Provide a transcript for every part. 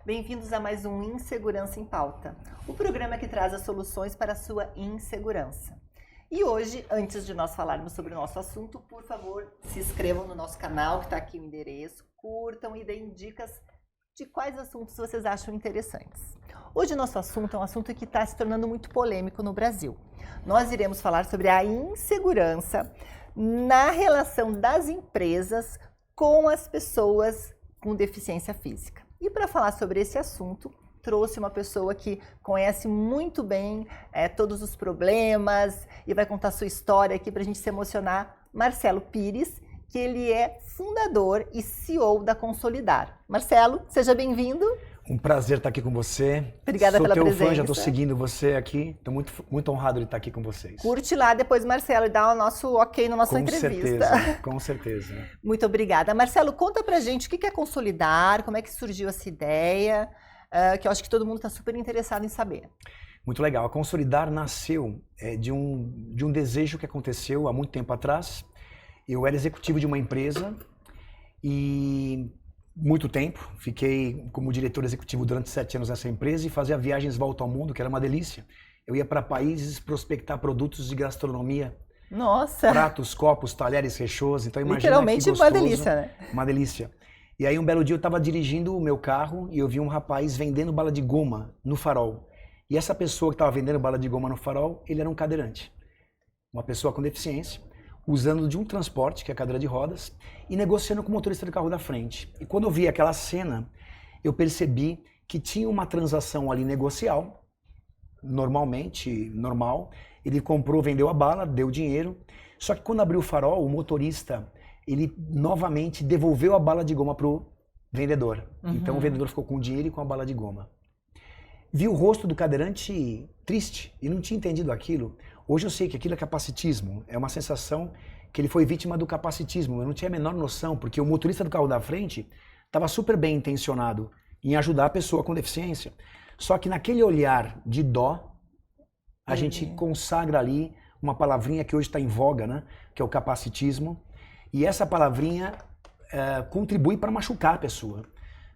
Bem-vindos a mais um Insegurança em Pauta, o programa que traz as soluções para a sua insegurança. E hoje, antes de nós falarmos sobre o nosso assunto, por favor, se inscrevam no nosso canal, que está aqui o endereço, curtam e deem dicas de quais assuntos vocês acham interessantes. Hoje o nosso assunto é um assunto que está se tornando muito polêmico no Brasil. Nós iremos falar sobre a insegurança na relação das empresas com as pessoas com deficiência física. E para falar sobre esse assunto, trouxe uma pessoa que conhece muito bem todos os problemas e vai contar sua história aqui para a gente se emocionar, Marcelo Pires, que ele é fundador e CEO da Consolidar. Marcelo, seja bem-vindo. Um prazer estar aqui com você. Obrigada pela presença. Sou teu fã, já estou seguindo você aqui. Estou muito honrado de estar aqui com vocês. Curte lá depois, Marcelo, e dá o nosso ok na nossa entrevista. Com certeza. Muito obrigada. Marcelo, conta pra gente o que é Consolidar, como é que surgiu essa ideia, que eu acho que todo mundo está super interessado em saber. Muito legal. A Consolidar nasceu de um desejo que aconteceu há muito tempo atrás. Eu era executivo de uma empresa e muito tempo, fiquei como diretor executivo durante 7 anos nessa empresa e fazia viagens volta ao mundo, que era uma delícia. Eu ia para países prospectar produtos de gastronomia. Nossa! Pratos, copos, talheres, rechôs. Então imagina literalmente que gostoso, uma delícia, né? Uma delícia. E aí um belo dia eu estava dirigindo o meu carro e eu vi um rapaz vendendo bala de goma no farol. E essa pessoa que estava vendendo bala de goma no farol, ele era um cadeirante. Uma pessoa com deficiência, usando de um transporte, que é a cadeira de rodas, e negociando com o motorista do carro da frente. E quando eu vi aquela cena, eu percebi que tinha uma transação ali negocial, normal. Ele comprou, vendeu a bala, deu dinheiro. Só que quando abriu o farol, o motorista, ele novamente devolveu a bala de goma pro vendedor. Então o vendedor ficou com o dinheiro e com a bala de goma. Vi o rosto do cadeirante triste e não tinha entendido aquilo. Hoje eu sei que aquilo é capacitismo, é uma sensação que ele foi vítima do capacitismo. Eu não tinha a menor noção, porque o motorista do carro da frente estava super bem intencionado em ajudar a pessoa com deficiência. Só que naquele olhar de dó, a gente consagra ali uma palavrinha que hoje está em voga, né? Que é o capacitismo. E essa palavrinha contribui para machucar a pessoa.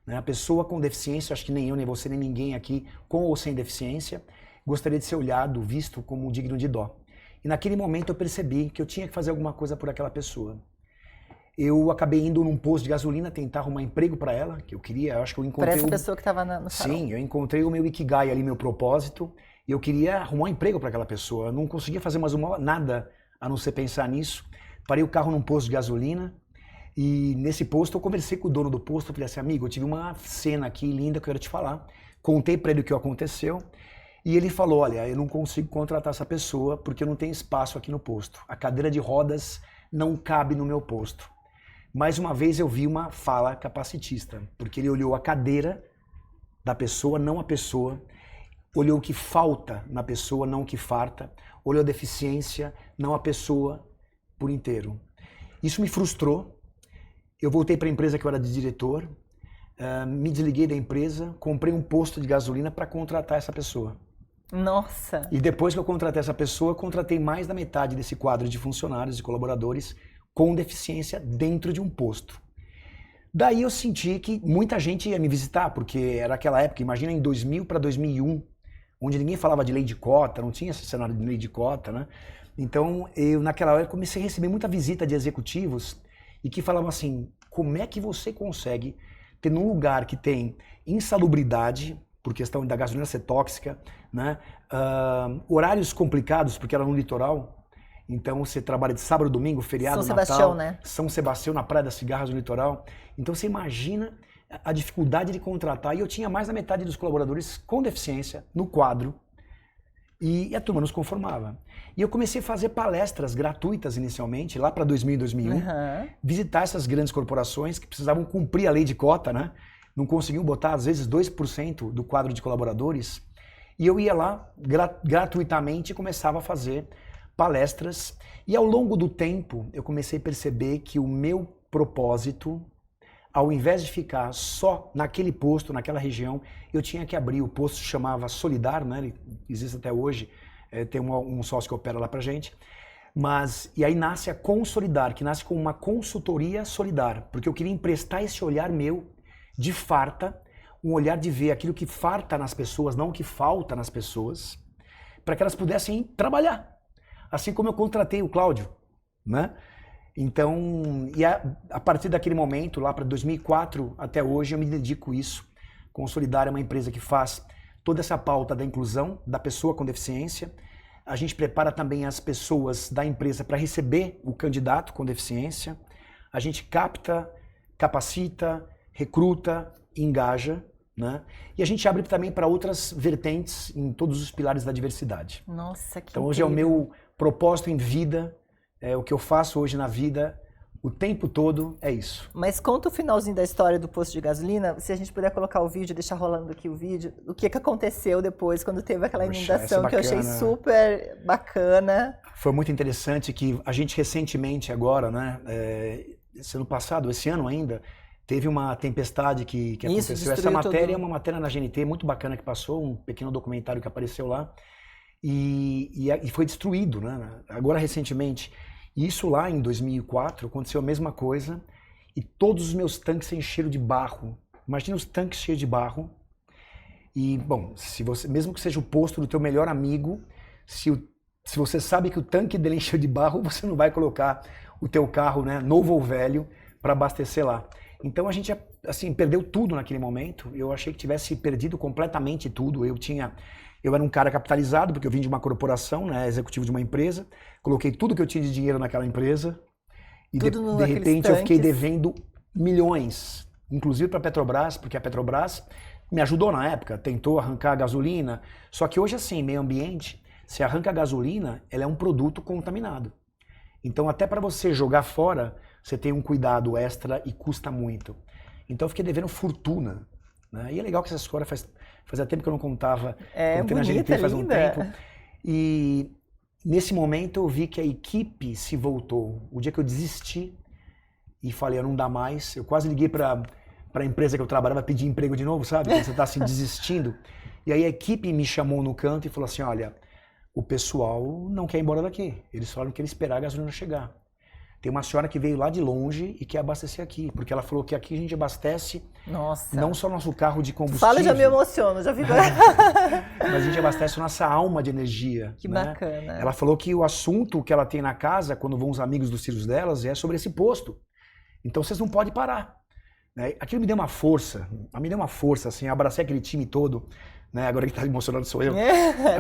A pessoa com deficiência, acho que nem eu, nem você, nem ninguém aqui, com ou sem deficiência, gostaria de ser olhado, visto como digno de dó. E naquele momento eu percebi que eu tinha que fazer alguma coisa por aquela pessoa. Eu acabei indo num posto de gasolina tentar arrumar emprego para ela, que eu queria, eu acho que eu encontrei... Para essa pessoa que estava no farol. Sim, eu encontrei o meu Ikigai ali, meu propósito, e eu queria arrumar um emprego para aquela pessoa. Eu não conseguia fazer mais nada a não ser pensar nisso. Parei o carro num posto de gasolina, e nesse posto eu conversei com o dono do posto, eu falei assim, amigo, eu tive uma cena aqui linda que eu quero te falar. Contei para ele o que aconteceu e ele falou, olha, eu não consigo contratar essa pessoa porque eu não tenho espaço aqui no posto. A cadeira de rodas não cabe no meu posto. Mais uma vez eu vi uma fala capacitista, porque ele olhou a cadeira da pessoa, não a pessoa, olhou o que falta na pessoa, não o que farta, olhou a deficiência, não a pessoa por inteiro. Isso me frustrou. Eu voltei para a empresa que eu era de diretor, me desliguei da empresa, comprei um posto de gasolina para contratar essa pessoa. Nossa! E depois que eu contratei essa pessoa, eu contratei mais da metade desse quadro de funcionários e colaboradores com deficiência dentro de um posto. Daí eu senti que muita gente ia me visitar, porque era aquela época, imagina em 2000 para 2001, onde ninguém falava de lei de cota, não tinha esse cenário de lei de cota, né? Então eu naquela hora comecei a receber muita visita de executivos e que falavam assim, como é que você consegue ter num lugar que tem insalubridade, por questão da gasolina ser tóxica, né? Horários complicados, porque era no litoral, então você trabalha de sábado, domingo, feriado, São Natal, Sebastião, né? São Sebastião, na Praia das Cigarras, no litoral. Então você imagina a dificuldade de contratar, e eu tinha mais da metade dos colaboradores com deficiência no quadro, e a turma nos conformava. E eu comecei a fazer palestras gratuitas inicialmente, lá para 2000 e 2001, visitar essas grandes corporações que precisavam cumprir a lei de cota, né? Não conseguiam botar, às vezes, 2% do quadro de colaboradores. E eu ia lá gratuitamente e começava a fazer palestras. E ao longo do tempo, eu comecei a perceber que o meu propósito, ao invés de ficar só naquele posto, naquela região, eu tinha que abrir. O posto se chamava Solidar, né? Ele existe até hoje, tem um sócio que opera lá pra gente. E aí nasce a Consolidar, que nasce como uma consultoria solidar, porque eu queria emprestar esse olhar meu de farta, um olhar de ver aquilo que farta nas pessoas, não o que falta nas pessoas, para que elas pudessem trabalhar. Assim como eu contratei o Cláudio, né? Então, a partir daquele momento, lá para 2004 até hoje, eu me dedico a isso. Consolidar é uma empresa que faz toda essa pauta da inclusão da pessoa com deficiência. A gente prepara também as pessoas da empresa para receber o candidato com deficiência. A gente capta, capacita, recruta, engaja, né? E a gente abre também para outras vertentes em todos os pilares da diversidade. Nossa, que Então hoje é o meu propósito em vida, o que eu faço hoje na vida, o tempo todo é isso. Mas conta o finalzinho da história do posto de gasolina, se a gente puder colocar o vídeo, deixar rolando aqui o vídeo, o que aconteceu depois, quando teve aquela inundação, que eu achei super bacana. Foi muito interessante que a gente recentemente agora, né, esse ano ainda, teve uma tempestade que aconteceu. Essa matéria é uma matéria na GNT muito bacana que passou, um pequeno documentário que apareceu lá, e foi destruído, né, agora recentemente. Isso lá em 2004 aconteceu a mesma coisa e todos os meus tanques se encheram de barro. Imagina os tanques cheios de barro. E, bom, mesmo que seja o posto do teu melhor amigo, se você sabe que o tanque dele encheu de barro, você não vai colocar o teu carro, né, novo ou velho, para abastecer lá. Então a gente, assim, perdeu tudo naquele momento. Eu achei que tivesse perdido completamente tudo. Eu era um cara capitalizado, porque eu vim de uma corporação, né, executivo de uma empresa. Coloquei tudo que eu tinha de dinheiro naquela empresa. E de repente eu fiquei devendo milhões, inclusive para a Petrobras, porque a Petrobras me ajudou na época, tentou arrancar a gasolina. Só que hoje, assim, meio ambiente, se arranca a gasolina, ela é um produto contaminado. Então até para você jogar fora, você tem um cuidado extra e custa muito. Então eu fiquei devendo fortuna. Né? E é legal que essa história fazia tempo que eu não contava. Contei na GNT faz um linda. tempo. E nesse momento eu vi que a equipe se voltou. O dia que eu desisti e falei, não dá mais, eu quase liguei para a empresa que eu trabalhava pedir emprego de novo, sabe? Quando você está assim desistindo. E aí a equipe me chamou no canto e falou assim, olha, o pessoal não quer ir embora daqui. Eles falaram que eles esperar a gasolina chegar. Tem uma senhora que veio lá de longe e quer abastecer aqui, porque ela falou que aqui a gente abastece não só nosso carro de combustível. Fala, já me emociono, já fico... Mas a gente abastece a nossa alma de energia. Que né? bacana. Ela falou que o assunto que ela tem na casa, quando vão os amigos dos filhos delas, é sobre esse posto. Então vocês não podem parar. Né? Aquilo me deu uma força, assim, eu abracei aquele time todo. Né? Agora que está emocionado sou eu.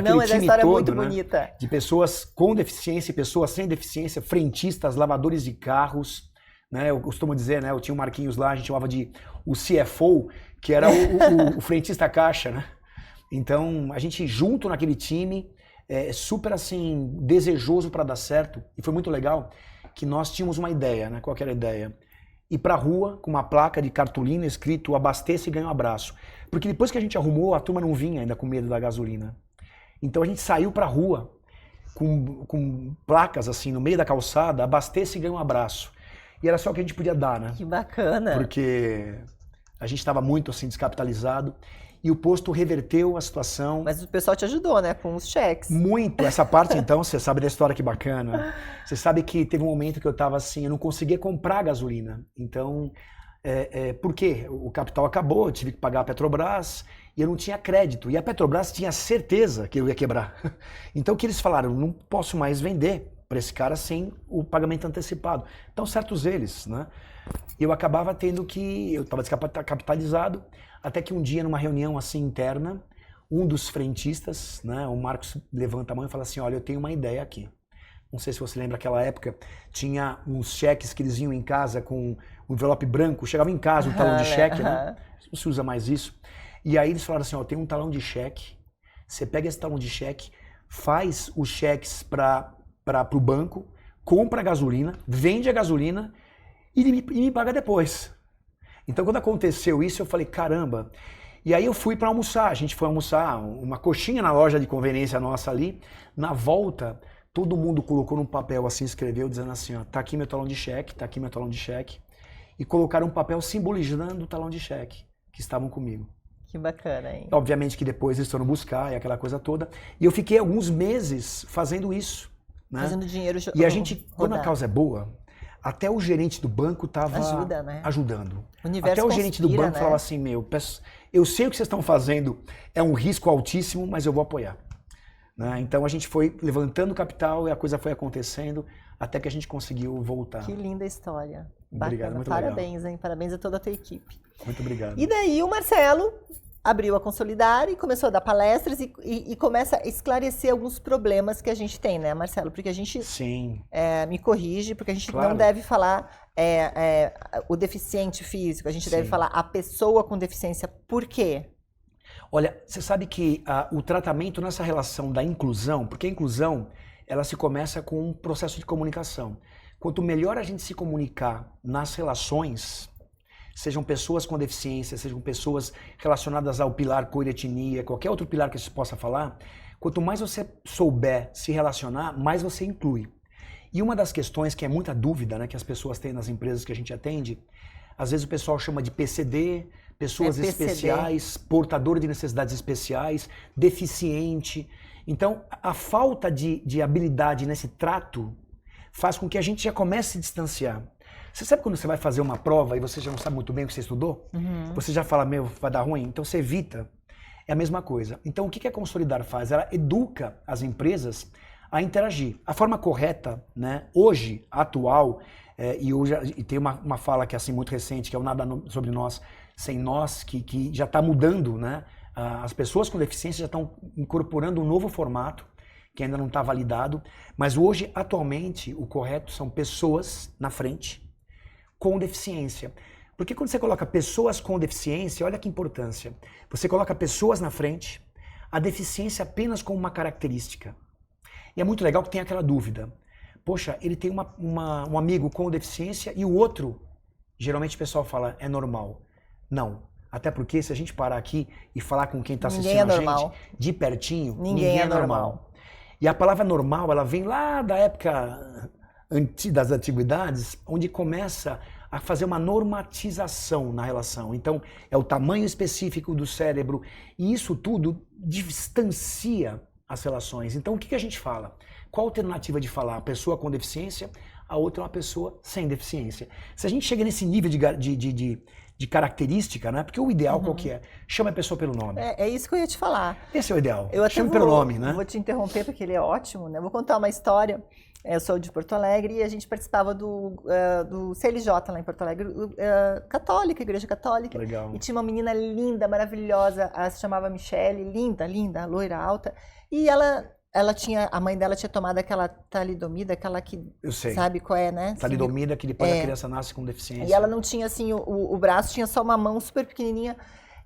Não, mas a história todo, é muito né? bonita. De pessoas com deficiência e pessoas sem deficiência, frentistas, lavadores de carros. Né? Eu costumo dizer, né? Eu tinha o Marquinhos lá, a gente chamava de o CFO, que era o frentista caixa. Né? Então, a gente junto naquele time, super assim, desejoso para dar certo. E foi muito legal que nós tínhamos uma ideia, né? Qual que era a ideia? Ir para a rua com uma placa de cartolina escrito abasteça e ganha um abraço. Porque depois que a gente arrumou, a turma não vinha ainda com medo da gasolina. Então a gente saiu para a rua com placas assim no meio da calçada, abasteça e ganha um abraço. E era só o que a gente podia dar, né? Que bacana. Porque a gente estava muito assim descapitalizado e o posto reverteu a situação. Mas o pessoal te ajudou, né? Com os cheques. Muito. Essa parte, então, você sabe da história, que bacana. Você sabe que teve um momento que eu estava assim, eu não conseguia comprar gasolina. Então, por quê? O capital acabou, eu tive que pagar a Petrobras e eu não tinha crédito. E a Petrobras tinha certeza que eu ia quebrar. Então, o que eles falaram? Não posso mais vender para esse cara sem o pagamento antecipado. Então, certos eles, né? Eu acabava tendo que... Eu estava descapitalizado, até que um dia, numa reunião assim interna, um dos frentistas, né, o Marcos, levanta a mão e fala assim, olha, eu tenho uma ideia aqui. Não sei se você lembra, aquela época, tinha uns cheques que eles iam em casa com um envelope branco, chegava em casa um talão de cheque, né? Não se usa mais isso. E aí eles falaram assim, ó, tem um talão de cheque, você pega esse talão de cheque, faz os cheques para o banco, compra a gasolina, vende a gasolina e me paga depois. Então, quando aconteceu isso, eu falei, caramba. E aí eu fui para almoçar. A gente foi almoçar uma coxinha na loja de conveniência nossa ali. Na volta, todo mundo colocou num papel assim, escreveu, dizendo assim, ó, tá aqui meu talão de cheque, tá aqui meu talão de cheque. E colocaram um papel simbolizando o talão de cheque, que estavam comigo. Que bacana, hein? Obviamente que depois eles foram buscar e aquela coisa toda. E eu fiquei alguns meses fazendo isso. Né? Fazendo dinheiro E a gente, quando a causa é boa, até o gerente do banco estava ajudando. O universo até o gerente do banco né? falava assim, eu sei o que vocês estão fazendo, é um risco altíssimo, mas eu vou apoiar. Né? Então a gente foi levantando capital e a coisa foi acontecendo até que a gente conseguiu voltar. Que linda história. Obrigado, muito Parabéns, legal. Hein? Parabéns a toda a tua equipe. Muito obrigado. E daí o Marcelo abriu a Consolidar e começou a dar palestras e começa a esclarecer alguns problemas que a gente tem, né, Marcelo? Porque a gente, Sim. Me corrige, porque a gente Claro. não deve falar o deficiente físico, a gente deve falar a pessoa com deficiência. Por quê? Olha, você sabe que o tratamento nessa relação da inclusão, porque a inclusão, ela se começa com um processo de comunicação. Quanto melhor a gente se comunicar nas relações, sejam pessoas com deficiência, sejam pessoas relacionadas ao pilar cor-etnia, qualquer outro pilar que você possa falar, quanto mais você souber se relacionar, mais você inclui. E uma das questões que é muita dúvida, né, que as pessoas têm nas empresas que a gente atende, às vezes o pessoal chama de PCD, pessoas especiais, portador de necessidades especiais, deficiente. Então, a falta de habilidade nesse trato faz com que a gente já comece a se distanciar. Você sabe quando você vai fazer uma prova e você já não sabe muito bem o que você estudou? Uhum. Você já fala, vai dar ruim? Então você evita. É a mesma coisa. Então o que a Consolidar faz? Ela educa as empresas a interagir. A forma correta, né, hoje, atual, e tem uma fala que é assim, muito recente, que é o Nada Sobre Nós, Sem Nós, que já está mudando, né? As pessoas com deficiência já estão incorporando um novo formato, que ainda não está validado, mas hoje, atualmente, o correto são pessoas na frente com deficiência. Porque quando você coloca pessoas com deficiência, olha que importância, você coloca pessoas na frente, a deficiência apenas como uma característica. E é muito legal que tem aquela dúvida. Poxa, ele tem um amigo com deficiência e o outro, geralmente o pessoal fala, é normal. Não. Até porque se a gente parar aqui e falar com quem está assistindo a gente de pertinho, ninguém é normal. E a palavra normal, ela vem lá da época das antiguidades, onde começa a fazer uma normatização na relação. Então, é o tamanho específico do cérebro e isso tudo distancia as relações. Então, o que a gente fala? Qual a alternativa de falar? A pessoa com deficiência, a outra é uma pessoa sem deficiência. Se a gente chega nesse nível de característica, né? Porque o ideal qual que é? Chama a pessoa pelo nome. É isso que eu ia te falar. Esse é o ideal. Chama pelo nome, né? Vou te interromper porque ele é ótimo, né? Vou contar uma história. Eu sou de Porto Alegre e a gente participava do CLJ lá em Porto Alegre, católica, igreja católica. Legal. E tinha uma menina linda, maravilhosa, ela se chamava Michele, linda, loira, alta. E a mãe dela tinha tomado aquela talidomida, aquela que, eu sei. Sabe qual é, né? Talidomida, que depois a criança nasce com deficiência. E ela não tinha, assim, o braço, tinha só uma mão super pequenininha.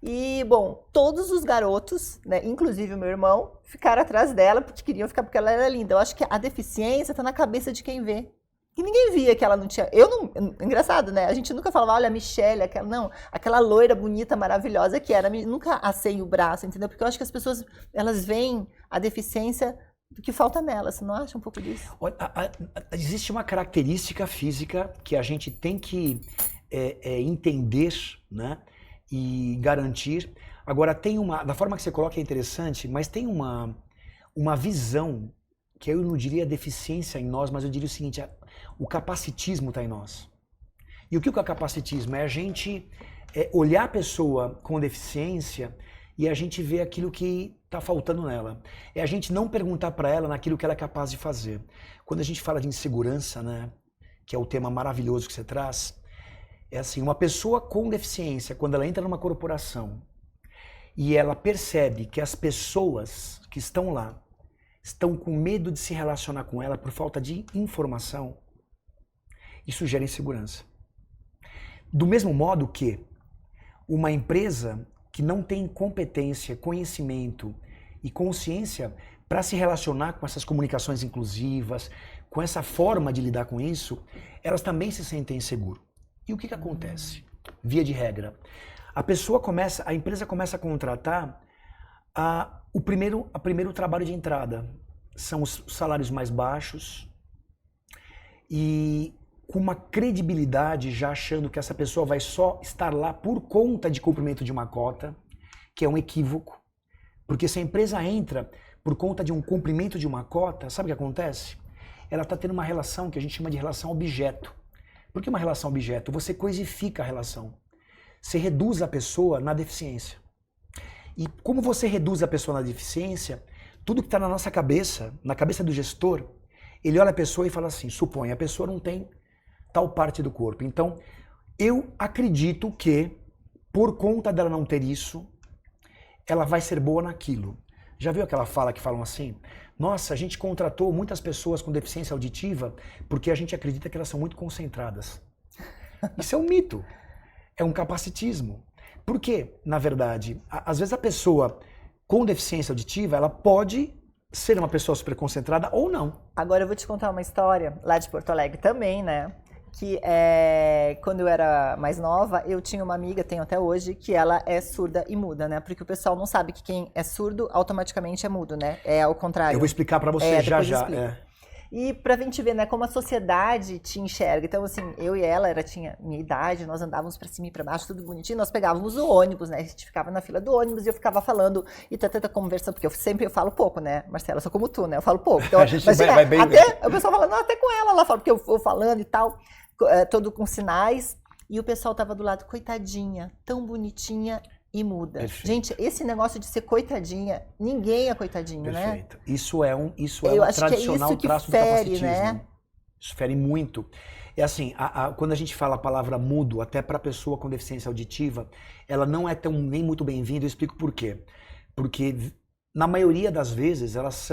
E, bom, todos os garotos, né, inclusive o meu irmão, ficaram atrás dela porque queriam ficar, porque ela era linda. Eu acho que a deficiência está na cabeça de quem vê. E ninguém via que ela não tinha... Engraçado, né? A gente nunca falava, olha, a Michelle, aquela loira bonita, maravilhosa que era. Nunca assei o braço, entendeu? Porque eu acho que as pessoas, elas veem a deficiência do que falta nelas. Você não acha um pouco disso? Existe uma característica física que a gente tem que entender, né? E garantir. Agora, da forma que você coloca é interessante, mas tem uma visão, que eu não diria deficiência em nós, mas eu diria o seguinte, o capacitismo está em nós. E o que é o capacitismo? É a gente olhar a pessoa com deficiência e a gente ver aquilo que está faltando nela. É a gente não perguntar para ela naquilo que ela é capaz de fazer. Quando a gente fala de insegurança, né, que é o tema maravilhoso que você traz, é assim, uma pessoa com deficiência, quando ela entra numa corporação e ela percebe que as pessoas que estão lá estão com medo de se relacionar com ela por falta de informação, isso gera insegurança. Do mesmo modo que uma empresa que não tem competência, conhecimento e consciência para se relacionar com essas comunicações inclusivas, com essa forma de lidar com isso, elas também se sentem inseguras. E o que acontece? Via de regra, a empresa começa a contratar o primeiro trabalho de entrada. São os salários mais baixos e com uma credibilidade já achando que essa pessoa vai só estar lá por conta de cumprimento de uma cota, que é um equívoco. Porque se a empresa entra por conta de um cumprimento de uma cota, sabe o que acontece? Ela está tendo uma relação que a gente chama de relação objeto. Por que uma relação objeto? Você coisifica a relação. Você reduz a pessoa na deficiência. E como você reduz a pessoa na deficiência, tudo que está na nossa cabeça, na cabeça do gestor, ele olha a pessoa e fala assim, supõe, a pessoa não tem tal parte do corpo. Então, eu acredito que, por conta dela não ter isso, ela vai ser boa naquilo. Já viu aquela fala que falam assim? Nossa, a gente contratou muitas pessoas com deficiência auditiva porque a gente acredita que elas são muito concentradas. Isso é um mito. É um capacitismo. Por quê? Na verdade, às vezes a pessoa com deficiência auditiva, ela pode ser uma pessoa super concentrada ou não. Agora eu vou te contar uma história lá de Porto Alegre também, né? Que quando eu era mais nova, eu tinha uma amiga, tenho até hoje, que ela é surda e muda, né? Porque o pessoal não sabe que quem é surdo automaticamente é mudo, né? É ao contrário. Eu vou explicar pra você já. E pra gente ver, né, como a sociedade te enxerga. Então, assim, eu e ela, tinha minha idade, nós andávamos pra cima e pra baixo, tudo bonitinho, nós pegávamos o ônibus, né? A gente ficava na fila do ônibus e eu ficava falando e conversando, porque eu falo pouco, né? Marcela, eu sou como tu, né? Eu falo pouco. Então, a gente vai bem... Até o pessoal fala, não, até com ela fala, porque eu vou falando e tal, todo com sinais, e o pessoal tava do lado, coitadinha, tão bonitinha e muda. Perfeito. Gente, esse negócio de ser coitadinha, ninguém é coitadinho, Perfeito. né? Isso é um acho tradicional que é isso traço que fere, do capacitismo. né? Isso fere muito. É assim, quando a gente fala a palavra mudo, até para a pessoa com deficiência auditiva, ela não é nem muito bem-vinda. Eu explico por quê. Porque na maioria das vezes elas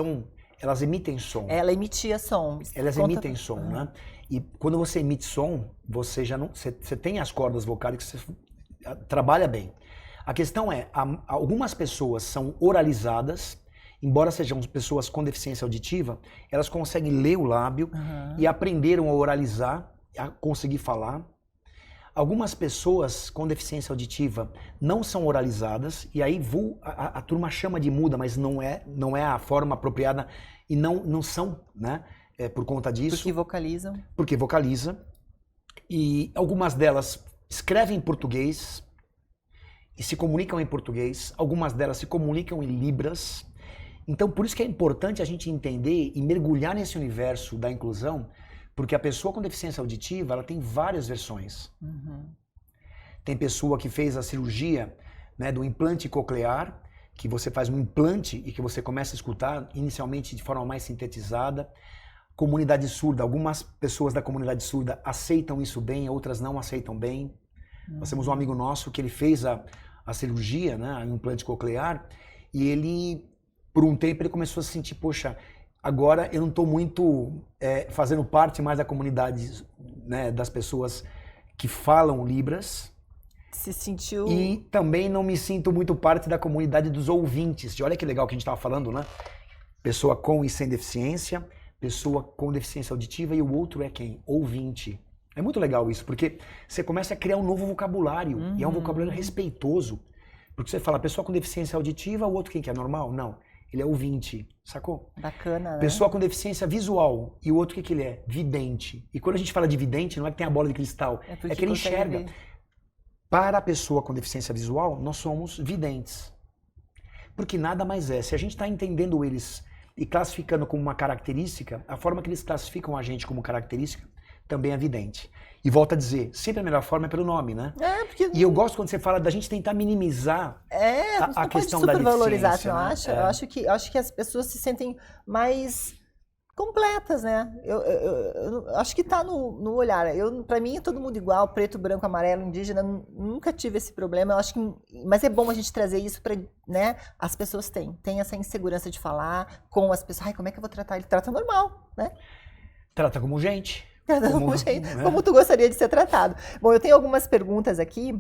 emitem som. Ela emitia som. Elas emitem som, né? E quando você emite som, você tem as cordas vocais que você trabalha bem. A questão é, algumas pessoas são oralizadas, embora sejam pessoas com deficiência auditiva, elas conseguem ler o lábio e aprenderam a oralizar, a conseguir falar. Algumas pessoas com deficiência auditiva não são oralizadas, e aí a turma chama de muda, mas não é a forma apropriada, e não são, né? Por conta disso. Porque vocalizam. Porque vocaliza. E algumas delas escrevem em português e se comunicam em português. Algumas delas se comunicam em libras. Então, por isso que é importante a gente entender e mergulhar nesse universo da inclusão, porque a pessoa com deficiência auditiva, ela tem várias versões. Tem pessoa que fez a cirurgia, né, do implante coclear, que você faz um implante e que você começa a escutar inicialmente de forma mais sintetizada. Comunidade surda, algumas pessoas da comunidade surda aceitam isso bem, outras não aceitam bem. Nós temos um amigo nosso que ele fez a cirurgia, né, o implante coclear, e ele, por um tempo, ele começou a se sentir, poxa, agora eu não estou muito fazendo parte mais da comunidade, né, das pessoas que falam libras. Se sentiu... E também não me sinto muito parte da comunidade dos ouvintes. E olha que legal que a gente estava falando, né? Pessoa com e sem deficiência, pessoa com deficiência auditiva, e o outro é quem? Ouvinte. É muito legal isso, porque você começa a criar um novo vocabulário, e é um vocabulário respeitoso. Porque você fala, pessoa com deficiência auditiva, o outro quem que é? Normal? Não. Ele é ouvinte, sacou? Bacana, né? Pessoa com deficiência visual, e o outro que ele é? Vidente. E quando a gente fala de vidente, não é que tem a bola de cristal, é que ele enxerga. Para a pessoa com deficiência visual, nós somos videntes. Porque nada mais é. Se a gente está entendendo eles e classificando como uma característica, a forma que eles classificam a gente como característica também é vidente. E volto a dizer, sempre a melhor forma é pelo nome, né? Porque... E eu gosto quando você fala da gente tentar minimizar a questão da deficiência. Eu acho. Eu acho que as pessoas se sentem mais completas, né? Eu acho que tá no olhar. Para mim é todo mundo igual, preto, branco, amarelo, indígena. Nunca tive esse problema. Eu acho que, mas é bom a gente trazer isso para, né? As pessoas têm essa insegurança de falar com as pessoas. Ai, como é que eu vou tratar? Ele trata normal, né? Trata como gente. Como tu gostaria de ser tratado. Bom, eu tenho algumas perguntas aqui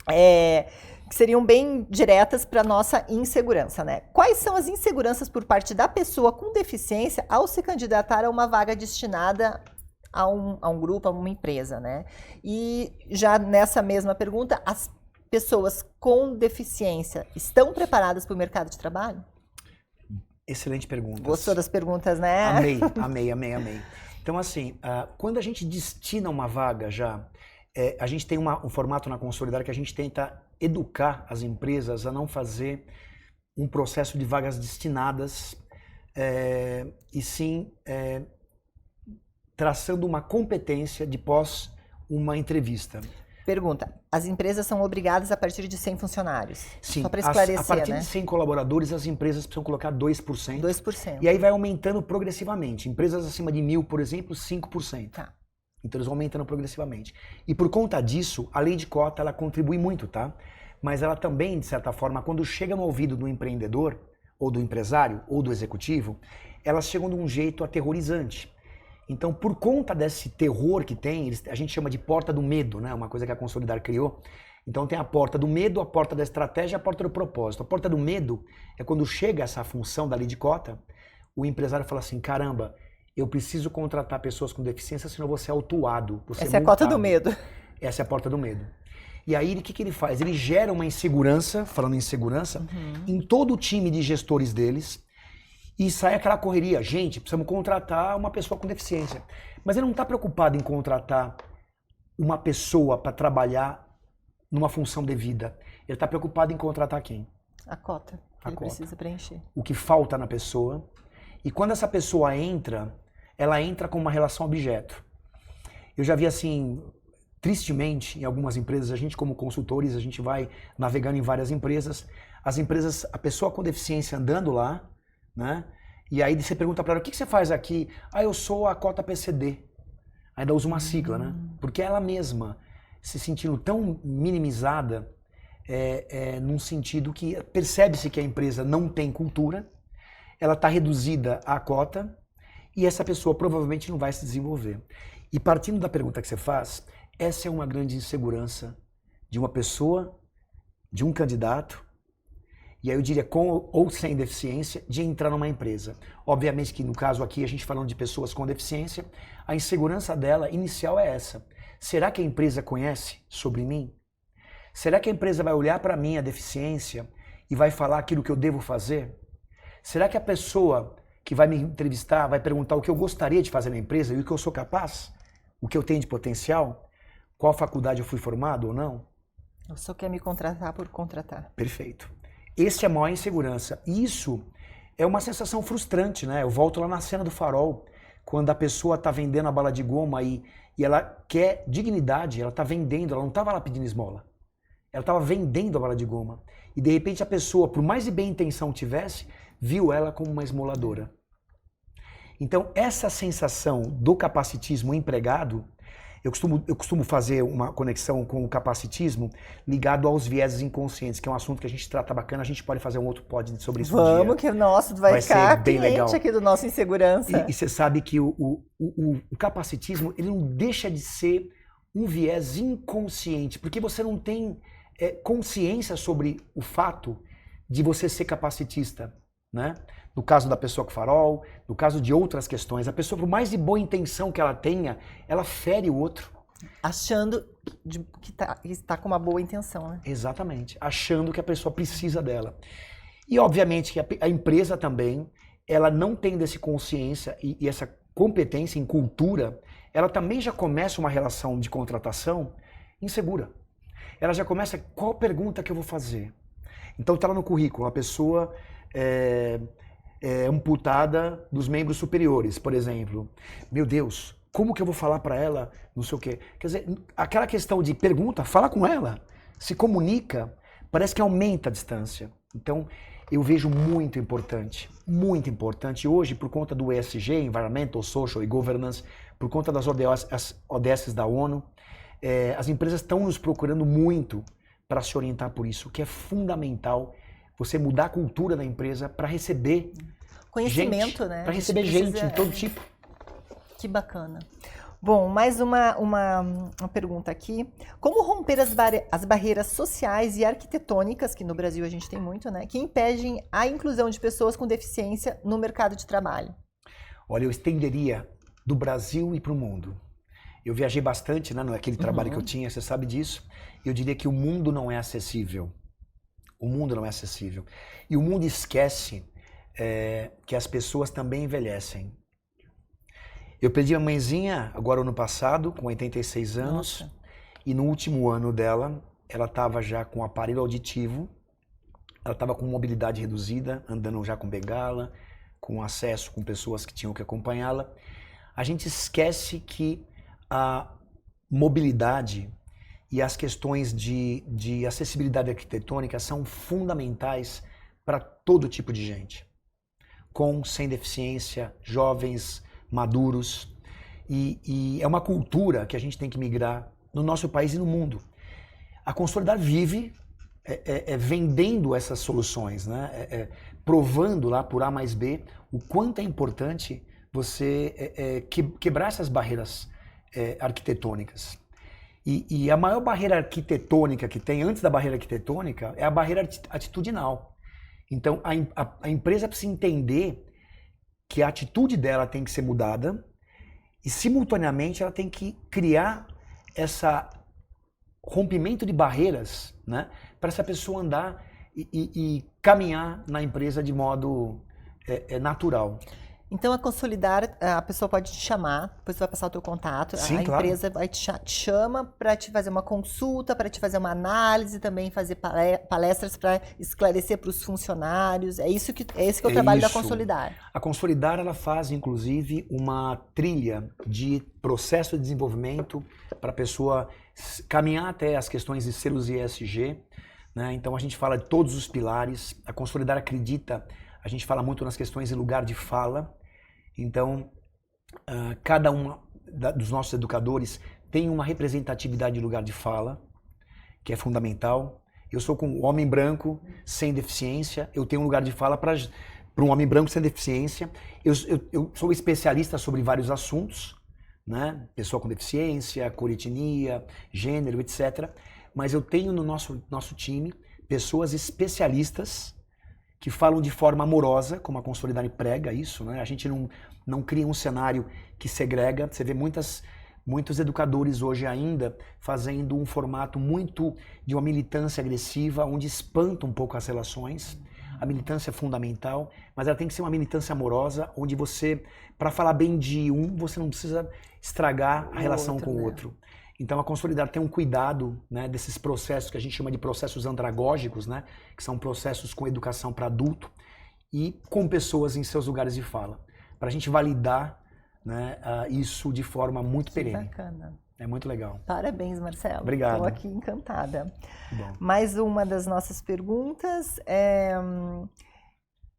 que seriam bem diretas para nossa insegurança, né? Quais são as inseguranças por parte da pessoa com deficiência ao se candidatar a uma vaga destinada a um grupo, a uma empresa, né? E já nessa mesma pergunta, as pessoas com deficiência estão preparadas para o mercado de trabalho? Excelente pergunta. Gostou das perguntas, né? Amei. Então, assim, quando a gente destina uma vaga já, a gente tem um formato na Consolidar que a gente tenta educar as empresas a não fazer um processo de vagas destinadas, e sim traçando uma competência de uma entrevista. Pergunta, as empresas são obrigadas a partir de 100 funcionários? Sim, só para esclarecer, a partir né? de 100 colaboradores, as empresas precisam colocar 2%. 2%. E aí vai aumentando progressivamente. Empresas acima de 1.000, por exemplo, 5%. Tá. Então eles vão aumentando progressivamente. E por conta disso, a lei de cota, ela contribui muito, tá? Mas ela também, de certa forma, quando chega no ouvido do empreendedor, ou do empresário, ou do executivo, elas chegam de um jeito aterrorizante. Então, por conta desse terror que tem, a gente chama de porta do medo, né? Uma coisa que a Consolidar criou. Então tem a porta do medo, a porta da estratégia e a porta do propósito. A porta do medo é quando chega essa função da lei de cota, o empresário fala assim, caramba, eu preciso contratar pessoas com deficiência, senão eu vou ser autuado. Essa é a cota do medo. Essa é a porta do medo. E aí, o que ele faz? Ele gera uma insegurança, falando em insegurança, em todo o time de gestores deles, e sai aquela correria. Gente, precisamos contratar uma pessoa com deficiência. Mas ele não está preocupado em contratar uma pessoa para trabalhar numa função devida. Ele está preocupado em contratar quem? A cota que ele precisa preencher. O que falta na pessoa. E quando essa pessoa entra, ela entra com uma relação objeto. Eu já vi assim, tristemente, em algumas empresas, a gente como consultores, a gente vai navegando em várias empresas, as empresas, a pessoa com deficiência andando lá, né? E aí você pergunta para ela, o que você faz aqui? Ah, eu sou a cota PCD. Ainda usa uma sigla, né? Porque ela mesma se sentindo tão minimizada, num sentido que percebe-se que a empresa não tem cultura, ela está reduzida à cota e essa pessoa provavelmente não vai se desenvolver. E partindo da pergunta que você faz, essa é uma grande insegurança de uma pessoa, de um candidato, e aí eu diria com ou sem deficiência, de entrar numa empresa. Obviamente que no caso aqui, a gente falando de pessoas com deficiência, a insegurança dela inicial é essa. Será que a empresa conhece sobre mim? Será que a empresa vai olhar para mim a deficiência e vai falar aquilo que eu devo fazer? Será que a pessoa que vai me entrevistar vai perguntar o que eu gostaria de fazer na empresa e o que eu sou capaz? O que eu tenho de potencial? Qual faculdade eu fui formado ou não? Ou só quer me contratar por contratar. Perfeito. Esse é a maior insegurança. Isso é uma sensação frustrante, né? Eu volto lá na cena do Farol, quando a pessoa está vendendo a bala de goma e ela quer dignidade, ela está vendendo, ela não estava lá pedindo esmola. Ela estava vendendo a bala de goma. E de repente a pessoa, por mais de bem intenção tivesse, viu ela como uma esmoladora. Então essa sensação do capacitismo empregado, eu costumo fazer uma conexão com o capacitismo ligado aos vieses inconscientes, que é um assunto que a gente trata bacana, a gente pode fazer um outro pod sobre isso um dia. Vamos, que nossa, vai ficar bem legal aqui do nosso Insegurança. E você sabe que o capacitismo, ele não deixa de ser um viés inconsciente, porque você não tem consciência sobre o fato de você ser capacitista, né? No caso da pessoa com farol, no caso de outras questões, a pessoa, por mais de boa intenção que ela tenha, ela fere o outro. Achando que está com uma boa intenção, né? Exatamente, achando que a pessoa precisa dela. E obviamente que a empresa também, ela não tendo essa consciência e essa competência em cultura, ela também já começa uma relação de contratação insegura. Ela já começa, qual pergunta que eu vou fazer? Então está lá no currículo, a pessoa amputada dos membros superiores, por exemplo. Meu Deus, como que eu vou falar para ela, não sei o quê? Quer dizer, aquela questão de pergunta, fala com ela, se comunica, parece que aumenta a distância. Então, eu vejo muito importante hoje, por conta do ESG, Environmental, Social e Governance, por conta das ODS da ONU, as empresas estão nos procurando muito para se orientar por isso, que é fundamental você mudar a cultura da empresa para receber conhecimento, gente, né? Para receber gente de todo tipo. Que bacana. Bom, mais uma pergunta aqui. Como romper as barreiras sociais e arquitetônicas, que no Brasil a gente tem muito, né? Que impedem a inclusão de pessoas com deficiência no mercado de trabalho? Olha, eu estenderia do Brasil e para o mundo. Eu viajei bastante, né, naquele trabalho que eu tinha, você sabe disso. Eu diria que o mundo não é acessível. O mundo não é acessível. E o mundo esquece que as pessoas também envelhecem. Eu perdi a mãezinha agora ano passado, com 86 anos. Nossa. E no último ano dela, ela estava já com aparelho auditivo, ela estava com mobilidade reduzida, andando já com bengala, com acesso com pessoas que tinham que acompanhá-la. A gente esquece que mobilidade e as questões de acessibilidade arquitetônica são fundamentais para todo tipo de gente, com, sem deficiência, jovens, maduros. E é uma cultura que a gente tem que migrar no nosso país e no mundo. A Consolidar vive vendendo essas soluções, né? Provando lá por A mais B o quanto é importante você quebrar essas barreiras arquitetônicas. E a maior barreira arquitetônica que tem, antes da barreira arquitetônica, é a barreira atitudinal. Então, a empresa precisa entender que a atitude dela tem que ser mudada e, simultaneamente, ela tem que criar esse rompimento de barreiras, né, para essa pessoa andar e caminhar na empresa de modo natural. Então, a Consolidar, a pessoa pode te chamar, depois você vai passar o teu contato, Sim, a claro. empresa te chama para te fazer uma consulta, para te fazer uma análise, também fazer palestras para esclarecer para os funcionários. Esse que é o trabalho da Consolidar. A Consolidar, ela faz, inclusive, uma trilha de processo de desenvolvimento para a pessoa caminhar até as questões de selos ESG, né? Então, a gente fala de todos os pilares. A Consolidar acredita, a gente fala muito nas questões de lugar de fala. Então, cada um dos nossos educadores tem uma representatividade de lugar de fala, que é fundamental. Eu sou com um homem branco, sem deficiência, eu tenho um lugar de fala para um homem branco sem deficiência. Eu sou especialista sobre vários assuntos, né? Pessoa com deficiência, coretenia, gênero, etc. Mas eu tenho no nosso time pessoas especialistas que falam de forma amorosa, como a Consolidar prega isso, né? A gente não cria um cenário que segrega. Você vê muitos educadores hoje ainda fazendo um formato muito de uma militância agressiva, onde espanta um pouco as relações. A militância é fundamental, mas ela tem que ser uma militância amorosa, onde você, para falar bem de um, você não precisa estragar a relação com o outro. Então, a Consolidar tem um cuidado, né, desses processos que a gente chama de processos andragógicos, né, que são processos com educação para adulto e com pessoas em seus lugares de fala, para a gente validar, né, isso de forma muito perene. Bacana. É muito legal. Parabéns, Marcelo. Obrigado. Estou aqui encantada. Bom. Mais uma das nossas perguntas é: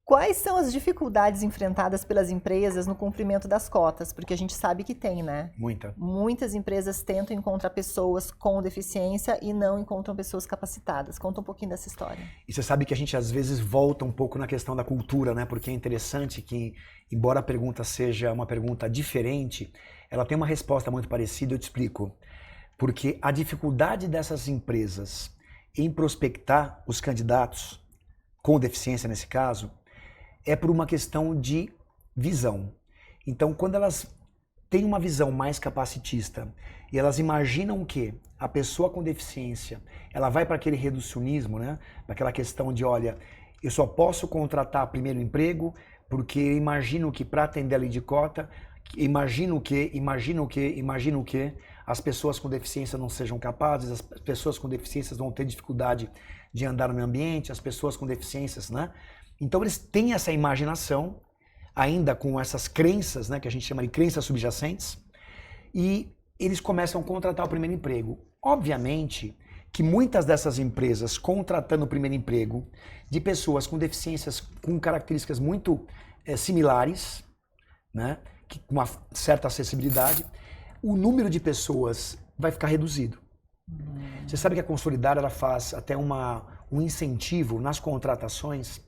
quais são as dificuldades enfrentadas pelas empresas no cumprimento das cotas? Porque a gente sabe que tem, né? Muitas empresas tentam encontrar pessoas com deficiência e não encontram pessoas capacitadas. Conta um pouquinho dessa história. E você sabe que a gente às vezes volta um pouco na questão da cultura, né? Porque é interessante que, embora a pergunta seja uma pergunta diferente, ela tem uma resposta muito parecida, eu te explico. Porque a dificuldade dessas empresas em prospectar os candidatos com deficiência, nesse caso, é por uma questão de visão. Então, quando elas têm uma visão mais capacitista e elas imaginam que a pessoa com deficiência, ela vai para aquele reducionismo, né? Naquela questão de, olha, eu só posso contratar primeiro emprego porque eu imagino que para atender a lei de cota, imagino que as pessoas com deficiência não sejam capazes, as pessoas com deficiências vão ter dificuldade de andar no meio ambiente, as pessoas com deficiências, né? Então eles têm essa imaginação, ainda com essas crenças, né, que a gente chama de crenças subjacentes, e eles começam a contratar o primeiro emprego. Obviamente que muitas dessas empresas contratando o primeiro emprego de pessoas com deficiências com características muito similares, né, com uma certa acessibilidade, o número de pessoas vai ficar reduzido. Você sabe que a Consolidar ela faz até um incentivo nas contratações.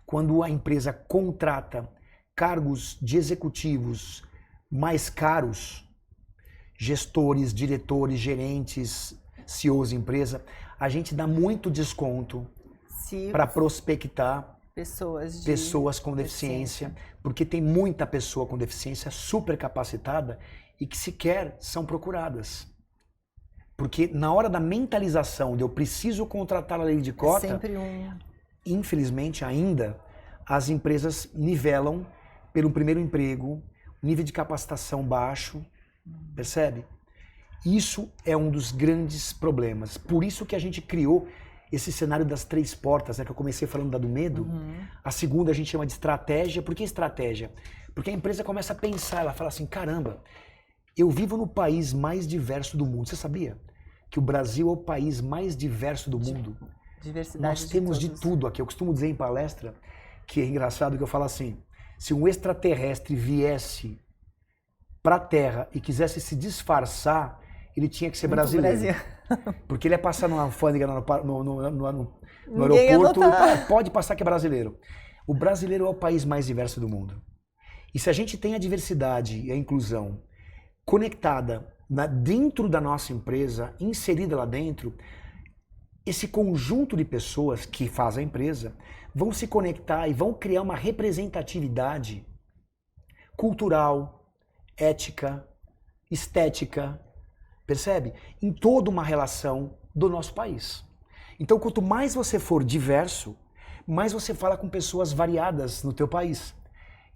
Quando a empresa contrata cargos de executivos mais caros, gestores, diretores, gerentes, CEOs de empresa, a gente dá muito desconto para prospectar pessoas com deficiência, porque tem muita pessoa com deficiência super capacitada e que sequer são procuradas. Porque na hora da mentalização de eu preciso contratar a lei de cota, infelizmente ainda, as empresas nivelam pelo primeiro emprego, nível de capacitação baixo, percebe? Isso é um dos grandes problemas. Por isso que a gente criou esse cenário das 3 portas, né, que eu comecei falando da do medo. A segunda a gente chama de estratégia. Por que estratégia? Porque a empresa começa a pensar, ela fala assim, caramba, Eu vivo no país mais diverso do mundo. Você sabia que o Brasil é o país mais diverso do mundo? Diversidade. Nós temos de tudo aqui. Eu costumo dizer em palestra que é engraçado que eu falo assim, se um extraterrestre viesse para a Terra e quisesse se disfarçar, ele tinha que ser brasileiro. Porque ele ia passar numa alfândega no aeroporto, pode passar que é brasileiro. O brasileiro é o país mais diverso do mundo. E se a gente tem a diversidade e a inclusão conectada dentro da nossa empresa, inserida lá dentro, esse conjunto de pessoas que faz a empresa vão se conectar e vão criar uma representatividade cultural, ética, estética, percebe? Em toda uma relação do nosso país. Então, quanto mais você for diverso, mais você fala com pessoas variadas no teu país.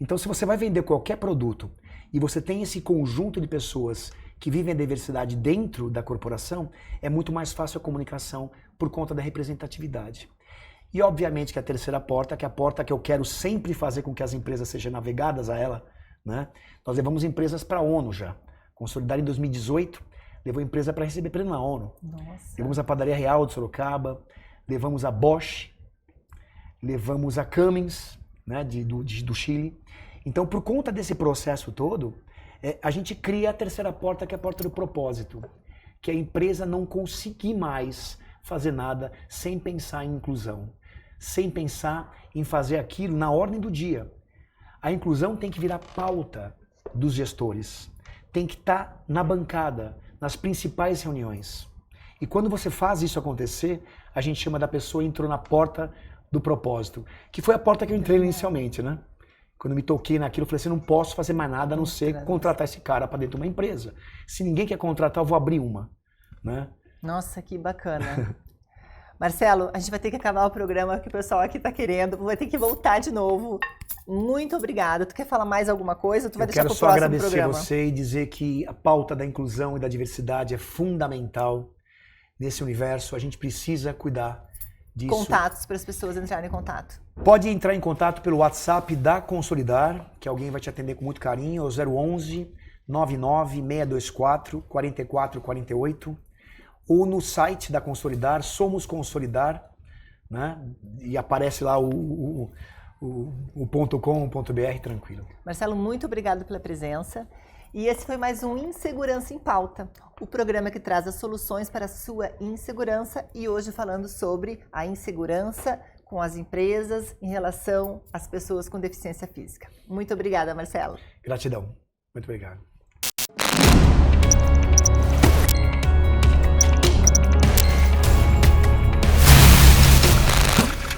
Então, se você vai vender qualquer produto e você tem esse conjunto de pessoas que vivem a diversidade dentro da corporação, é muito mais fácil a comunicação por conta da representatividade. E, obviamente, que a terceira porta, que é a porta que eu quero sempre fazer com que as empresas sejam navegadas a ela, né? Nós levamos empresas para a ONU já. Consolidar em 2018, levou a empresa para receber prêmio na ONU. Nossa. Levamos a Padaria Real de Sorocaba, levamos a Bosch, levamos a Cummins, né, do Chile. Então, por conta desse processo todo, a gente cria a terceira porta, que é a porta do propósito. Que a empresa não conseguir mais fazer nada sem pensar em inclusão. Sem pensar em fazer aquilo na ordem do dia. A inclusão tem que virar pauta dos gestores. Tem que estar na bancada, nas principais reuniões. E quando você faz isso acontecer, a gente chama da pessoa entrou na porta do propósito. Que foi a porta que eu entrei inicialmente, né? Quando eu me toquei naquilo, eu falei assim, não posso fazer mais nada a não ser contratar esse cara para dentro de uma empresa. Se ninguém quer contratar, eu vou abrir uma, né? Nossa, que bacana. Marcelo, a gente vai ter que acabar o programa que o pessoal aqui está querendo, vai ter que voltar de novo. Muito obrigada. Tu quer falar mais alguma coisa? Tu vai deixar para o próximo programa? Eu quero só agradecer você e dizer que a pauta da inclusão e da diversidade é fundamental nesse universo. A gente precisa cuidar disso. Contatos para as pessoas entrarem em contato. Pode entrar em contato pelo WhatsApp da Consolidar, que alguém vai te atender com muito carinho, é o 011 99 624 4448, ou no site da Consolidar, Somos Consolidar, né? E aparece lá o .com.br tranquilo. Marcelo, muito obrigado pela presença. E esse foi mais um Insegurança em Pauta, o programa que traz as soluções para a sua insegurança, e hoje falando sobre a insegurança com as empresas em relação às pessoas com deficiência física. Muito obrigada, Marcelo. Gratidão. Muito obrigado.